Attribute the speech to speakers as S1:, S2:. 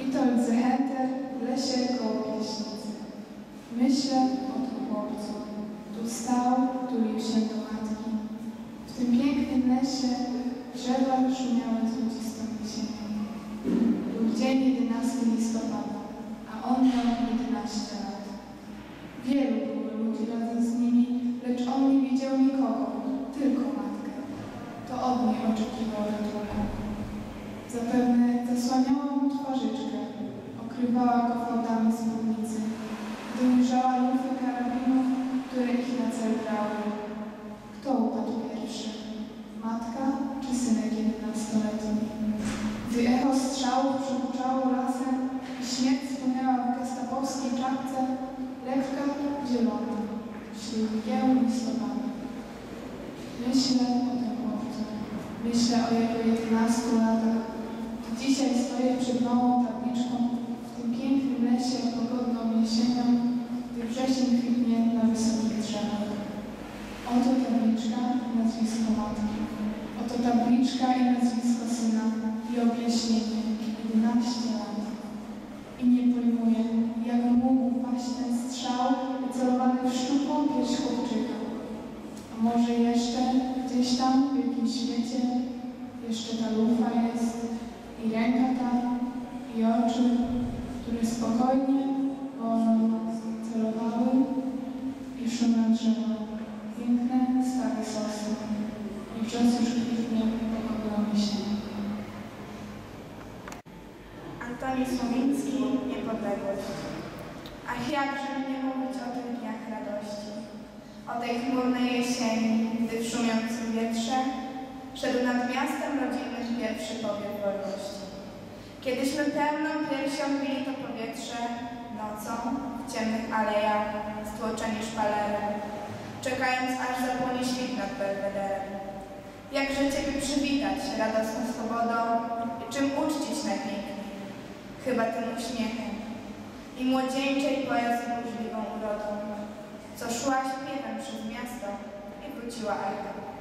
S1: Witold Zechenter w lesie koło Pieśnicy. Myślę o tym chłopcu. Tu stał, tulił się do matki. W tym pięknym lesie drzewa szumiały złocistą jesienią. Był dzień 11 listopada, a on miał 11 lat. Wielu było ludzi razem z nimi, lecz on nie widział nikogo, tylko matkę. To od niej oczekiwał ratunku. Zapewne zasłaniała mu twarzyczkę, okrywała go fałdami spódnicy, gdy ujrzała lufy karabinów, które ich na cel brały. Kto upadł pierwszy? Matka czy synek 11-letni? Gdy echo strzałów przykuczało lasem i śmierć spłynęła w gestapowskiej czapce, lekka, zielona, wśród mgieł listopada. Myślę o tym chłopcu. Myślę o jego 11 latach. Dzisiaj stoję przed małą tabliczką w tym pięknym lesie pogodną jesienią, gdy wrzesień kwitnie na wysokich drzewach. Oto tabliczka i nazwisko matki. Oto tabliczka i nazwisko syna i objaśnienie 11 lat. I nie pojmuję, jak mógł paść ten strzał wycelowany w szczupłą pierś chłopczyka. A może jeszcze gdzieś tam w jakimś świecie jeszcze ta lufa jest i ręka ta i oczy, które spokojnie, wolno celowały i szumią drzewa. Piękne, stare sosy i wrzos już kwitnie pokochała się.
S2: Antoni Słowiński, Niepodległość. Ach, jakże nie mówić o tych dniach radości, o tej chmurnej jesieni, gdy w szumiącym wietrze szedł nad miastem rodzinnym pierwszy powiew wolności. Kiedyśmy pełną piersią bili to powietrze nocą w ciemnych alejach, stłoczeni szpalerem, czekając aż zapłonie świt nad Belwederem. Jakże Ciebie przywitać radosną swobodą i czym uczcić najpiękniej? Chyba tym uśmiechem i młodzieńczej poezji burzliwą urodą, co szła śpiewem przez miasto i wróciła echem.